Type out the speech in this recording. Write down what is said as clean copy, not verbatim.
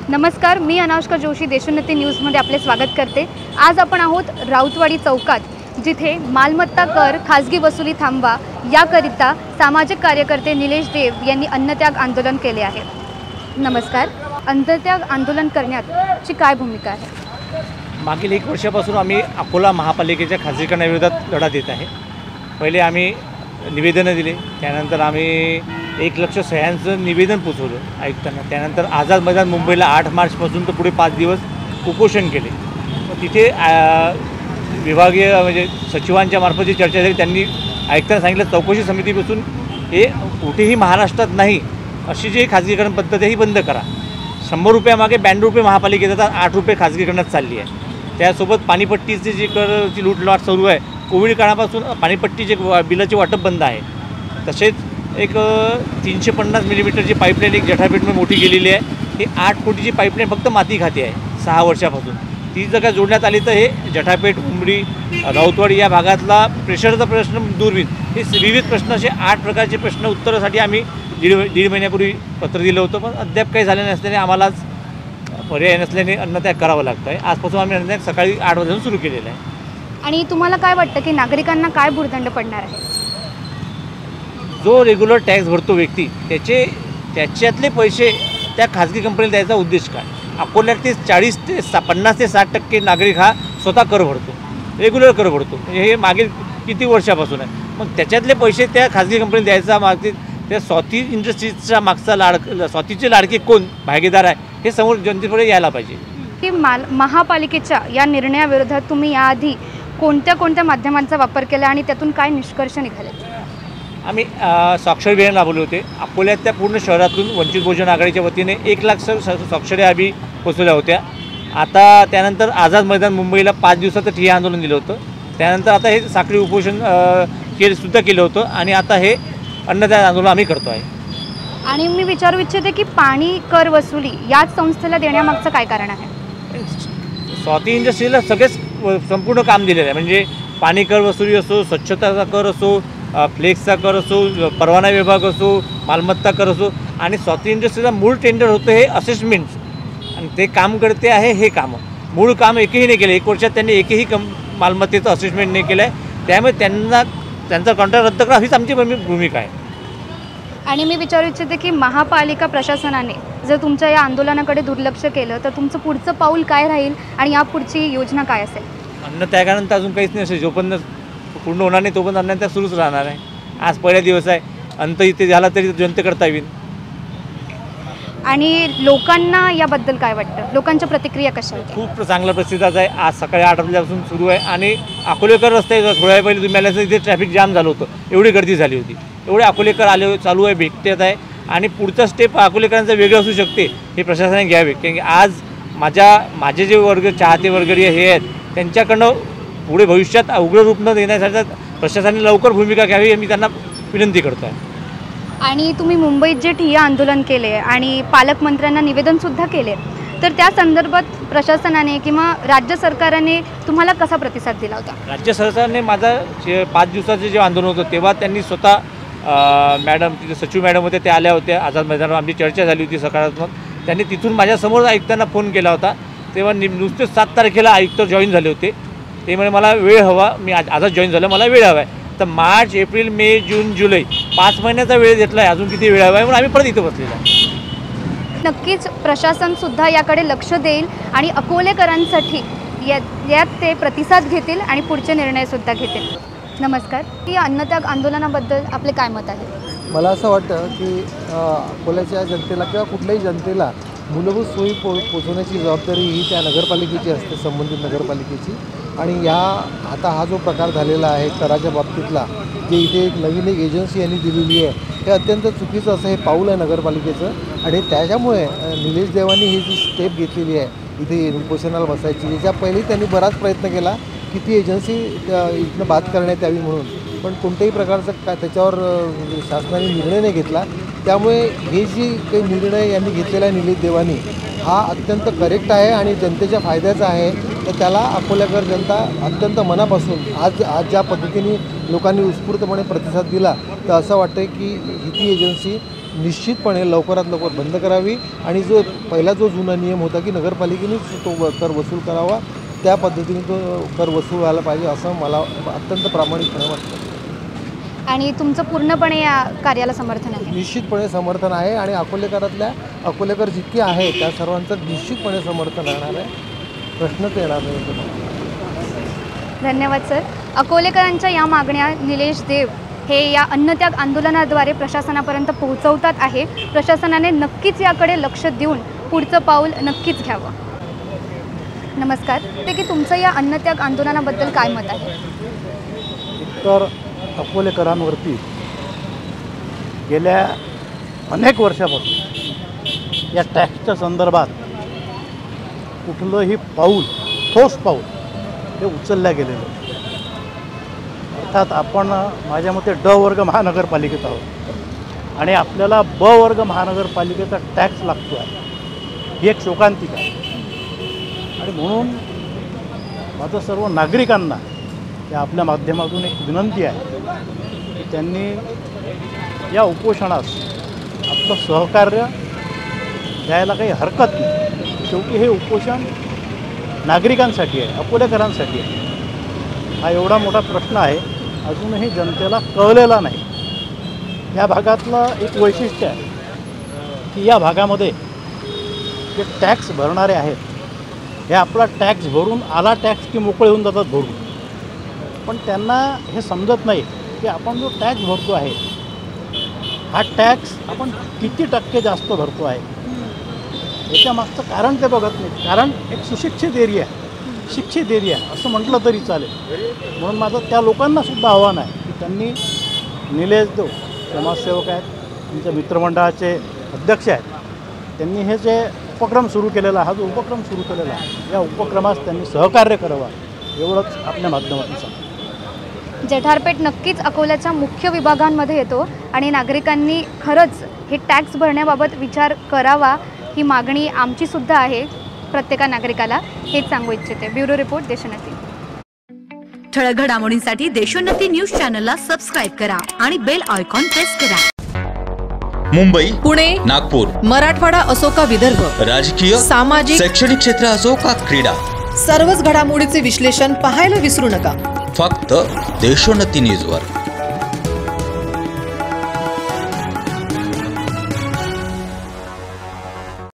नमस्कार, मी अनावश्यक जोशी देशोन्नती न्यूजमध्ये आपले स्वागत करते। आज आपण आहोत राऊतवाडी चौकात, जिथे मालमत्ता कर खाजगी वसुली थांबवा याकरिता सामाजिक कार्यकर्ते निलेश देव यांनी अन्नत्याग आंदोलन केले आहे। नमस्कार, अन्नत्याग आंदोलन करण्याची काय भूमिका आहे? मागील 1 वर्षापासून आम्ही अकोला महापालिकेच्या खाजगीकरणाविरोधात लढा देत आहे। पहिले आम्ही निवेदनं दिले, त्यानंतर आम्ही 1 लाख सह्यांचं निवेदन पोचवलं आयुक्तांना। त्यानंतर आझाद मैदान मुंबईला 8 मार्चपासून तर पुढे 5 दिवस उपोषण केले। तिथे विभागीय म्हणजे सचिवांच्या मार्फत जी चर्चा झाली, त्यांनी आयुक्तांना सांगितलं चौकशी समितीपासून हे कुठेही महाराष्ट्रात नाही अशी जी खाजगीकरण पद्धत आहे ही बंद करा। 100 रुपयामागे 92 रुपये महापालिकेत जातात, 8 रुपये खाजगीकरणात चालली आहे। त्यासोबत पाणीपट्टीची जी करची लूटलाट सुरू आहे, कोविड काळापासून पाणीपट्टीचे बिलाचे वाटप बंद आहे। तसेच एक 350 मिलीमीटरची पाईपलाईन एक जठापेठमध्ये मोठी गेलेली आहे। ही 8 कोटीची पाईपलाईन फक्त माती खाते आहे 6 वर्षापासून। ती जर का जोडण्यात आली तर हे जठापेठ, उमरी, राऊतवाडी या भागातला प्रेशरचा प्रश्न दूर होईल। हे विविध प्रश्न असे 8 प्रकारचे प्रश्न उत्तरासाठी आम्ही दीड महिन्यापूर्वी पत्र दिलं होतं, पण अद्याप काही झालं नसल्याने आम्हाला पर्याय नसल्याने अन्नत्याग करावं लागतं आहे। आजपासून आम्ही अन्नत्याग सकाळी 8 वाजता सुरू केलेला आहे। आणि तुम्हाला काय वाटतं की नागरिकांना काय भुर्दंड पडणार आहे? जो रेग्युलर टॅक्स भरतो व्यक्ती, त्याच्यातले पैसे त्या खाजगी कंपनीला द्यायचा उद्देश काय? अकोल्यात ते 50 ते 60% नागरिक हा स्वतः कर भरतो, रेग्युलर कर भरतो। हे मागील किती वर्षापासून आहे। मग त्याच्यातले पैसे त्या खाजगी कंपनीला द्यायचा मागते त्या स्वाती इंडस्ट्रीजच्या मागचा स्वातीचे लाडके कोण भागीदार आहे हे समोर जनतेपुढे यायला पाहिजे। की महापालिकेच्या या निर्णयाविरोधात तुम्ही याआधी कोणत्या माध्यमांचा वापर केला आणि त्यातून काय निष्कर्ष निघाले? आम्ही स्वाक्षरी अभियान राबवले होते। अकोल्यात त्या पूर्ण शहरातून वंचित बहुजन आघाडीच्या वतीने 1 लाख स्वाक्षऱ्या आम्ही पोचवल्या होत्या। आता त्यानंतर आझाद मैदान मुंबईला 5 दिवसाचं ठिय्या आंदोलन दिलं होतं। त्यानंतर आता हे साखळी उपोषण सुद्धा केलं होतं आणि आता हे अन्नत्याग आंदोलन आम्ही करतो आहे। आणि मी विचारू इच्छिते की पाणी कर वसुली याच संस्थेला देण्यामागचं काय कारण आहे? स्वाती इंडस्ट्रीला सगळेच संपूर्ण काम दिलेलं आहे, म्हणजे पाणी कर वसुली असो, स्वच्छताचा कर असो, फ्लेक्सचा कर असो, परवाना विभाग असो, मालमत्ता कर असो। आणि स्वाती इंडस्ट्रीला मूळ टेंडर होतं हे असेसमेंट्स, आणि ते काम करते आहे हे कामं मूळ काम एकही नाही केलं। 1 वर्षात त्यांनी एकही मालमत्तेचं असेसमेंट नाही केलं आहे। त्यामुळे त्यांचा कॉन्ट्रॅक्ट रद्द करा हीच आमची भूमिका आहे। आणि मी विचारू इच्छिते की महापालिका प्रशासनाने जर तुमच्या या आंदोलनाकडे दुर्लक्ष केलं तर तुमचं पुढचं पाऊल काय राहील आणि यापुढची योजना काय असेल? अन्नत्यागानंतर अजून काहीच नाही असेल। जोपर्यंत पूर्ण होणार नाही तोपर्यंत अन्नत्याग सुरूच राहणार आहे। आज पहिला दिवस आहे, अंत इथे झाला तरी जनतेकरता येईल। आणि लोकांना याबद्दल काय वाटतं? लोकांच्या प्रतिक्रिया कशा आहेत? खूप चांगला प्रतिसाद आहे। आज सकाळी 8 वाजल्यापासून सुरू आहे आणि अकोलेकर रस्ते थोड्या वेळ पहिले तुम्ही आल्याचं इथे ट्रॅफिक जाम झालं होतं, एवढी गर्दी झाली होती। एवढे अकोलेकर आले चालू आहे, भेटत आहे। आणि पुढचा स्टेप अकोलेकरांचा वेगळं असू शकते, हे प्रशासनाने घ्यावे। कारण की आज माझे जे वर्ग चाहते वर्गीय हे आहेत, त्यांच्याकडनं पुढे भविष्यात उग्र रूप न देण्यासाठी प्रशासनाने लवकर भूमिका घ्यावी मी त्यांना विनंती करतो आहे। आणि तुम्ही मुंबईत जे ठिय्या आंदोलन केले आणि पालकमंत्र्यांना निवेदनसुद्धा केले, तर त्या संदर्भात प्रशासनाने किंवा राज्य सरकारने तुम्हाला कसा प्रतिसाद दिला होता? राज्य सरकारने माझा 5 दिवसाचं जे आंदोलन होतं तेव्हा त्यांनी स्वतः मॅडम तिथे सचिव मॅडम होते, त्या आल्या होत्या आझाद मैदानावर, आमची चर्चा झाली होती सकारात्मक। त्यांनी तिथून माझ्यासमोर आयुक्तांना फोन केला होता, तेव्हा नुसतेच 7 तारखेला आयुक्त जॉईन झाले होते। ते म्हणे मला वेळ हवा, मी आजच जॉईन झालं, मला वेळ हवा आहे। तर मार्च, एप्रिल, मे, जून, जुलै 5 महिन्याचा वेळ घेतला आहे, अजून किती वेळ हवा आहे म्हणून आम्ही परत इथं बसलेला आहे। नक्कीच प्रशासनसुद्धा याकडे लक्ष देईल आणि अकोलेकरांसाठी यात ते प्रतिसाद घेतील आणि पुढचे निर्णयसुद्धा घेतील। नमस्कार, या अन्नत्याग आंदोलनाबद्दल आपले काय मत आहे? मला असं वाटतं की अकोल्याच्या जनतेला किंवा कुठल्याही जनतेला मूलभूत सोयी पोचवण्याची जबाबदारी ही त्या नगरपालिकेची असते, संबंधित नगरपालिकेची। आणि आता हा जो प्रकार झालेला आहे कराच्या बाबतीतला, जे इथे एक नवीन एजन्सी यांनी दिलेली आहे, हे अत्यंत चुकीचं असं हे पाऊल आहे नगरपालिकेचं। आणि त्याच्यामुळे निलेश देवांनी ही जी स्टेप घेतलेली आहे इथे उपोषणाला बसायची, याच्या पहिली त्यांनी बराच प्रयत्न केला की ती एजन्सी इथनं बाद करण्यात यावी म्हणून, पण कोणत्याही प्रकारचा त्याच्यावर शासनाने निर्णय नाही घेतला। त्यामुळे हे जी काही निर्णय यांनी घेतलेला आहे निलेश देवांनी, हा अत्यंत करेक्ट आहे आणि जनतेच्या फायद्याचा आहे। तर त्याला अकोल्याकर जनता अत्यंत मनापासून आज ज्या पद्धतीने लोकांनी उत्स्फूर्तपणे प्रतिसाद दिला, तर असं वाटतं की ती एजन्सी निश्चितपणे लवकरात लवकर बंद करावी आणि जो पहिला जो जुना नियम होता की नगरपालिकेनेच तो कर वसूल करावा त्या पद्धतीने तो कर वसूल व्हायला पाहिजे असं मला अत्यंत प्रामाणिकपणे वाटतं. आणि तुमचं पूर्णपणे या कार्याला समर्थन आहे? निश्चितपणे समर्थन आहे आणि अकोलेकर जितके आहेत त्या सर्वांचं निश्चितपणे समर्थन राहणार आहे. प्रश्नच येणार नाही. धन्यवाद सर. अकोलेकरांच्या या मागण्या निलेश देव हे या अन्नत्याग आंदोलनाद्वारे प्रशासनापर्यंत पोहोचवतात आहे. प्रशासनाने नक्कीच याकडे लक्ष देऊन पुढचं पाऊल नक्कीच घ्यावं. नमस्कार. ते की तुमचं या अन्नत्याग आंदोलनाबद्दल काय मत आहे? तर अकोलेकरांवरती गेल्या अनेक वर्षापासून या टॅक्सच्या संदर्भात कुठलंही पाऊल, ठोस पाऊल हे उचलल्या गेलेलं. अर्थात आपण माझ्या मते ड वर्ग महानगरपालिकेत आहोत आणि आपल्याला ब वर्ग महानगरपालिकेचा टॅक्स लागतो आहे. ही एक शोकांतिका आहे आणि म्हणून माझं सर्व नागरिकांना या आपल्या माध्यमातून एक विनंती आहे की त्यांनी या उपोषणास आपलं सहकार्य द्यायला काही हरकत नाही. शेवटी हे उपोषण नागरिकांसाठी आहे, अकोलेकरांसाठी आहे. हा एवढा मोठा प्रश्न आहे, अजूनही जनतेला कळलेला नाही. या भागातलं एक वैशिष्ट्य आहे की या भागामध्ये जे टॅक्स भरणारे आहेत हे आपला टॅक्स भरून आला टॅक्स की मोकळे होऊन जातात भरून. पण त्यांना हे समजत नाही की आपण जो टॅक्स भरतो आहे हा टॅक्स आपण किती टक्के जास्त भरतो आहे. याच्यामागचं कारण ते बघत नाहीत. कारण एक सुशिक्षित एरिया आहे, शिक्षित एरिया असं म्हटलं तरी चालेल. म्हणून माझं त्या लोकांनासुद्धा आव्हान आहे की त्यांनी निलेश देव समाजसेवक आहेत, त्यांच्या मित्रमंडळाचे अध्यक्ष आहेत, त्यांनी हे जे उपक्रम सुरू केलेला हा जो उपक्रम सुरू केलेला आहे या उपक्रमास त्यांनी सहकार्य करावं एवढंच आपल्या माध्यमातून सांगतो. जठारपेठ नक्कीच अकोल्याच्या मुख्य विभागांमध्ये येतो आणि नागरिकांनी खरंच हे टॅक्स भरण्याबाबत विचार करावा ही मागणी आमचीसुद्धा आहे प्रत्येका नागरिकाला. हेच सांगू इच्छिते. Bureau report, Deshonnati. ठळक घडामोडींसाठी देशोन्नती न्यूज चॅनलला सबस्क्राईब करा आणि बेल आयकॉन प्रेस करा. मुंबई, पुणे, नागपूर, मराठवाडा असो का विदर्भ, राजकीय, सामाजिक, शैक्षणिक क्षेत्र असो का क्रीडा, सर्वच घडामोडीचे विश्लेषण पाहायला विसरू नका. फक्त देशोन्नती न्यूजवर.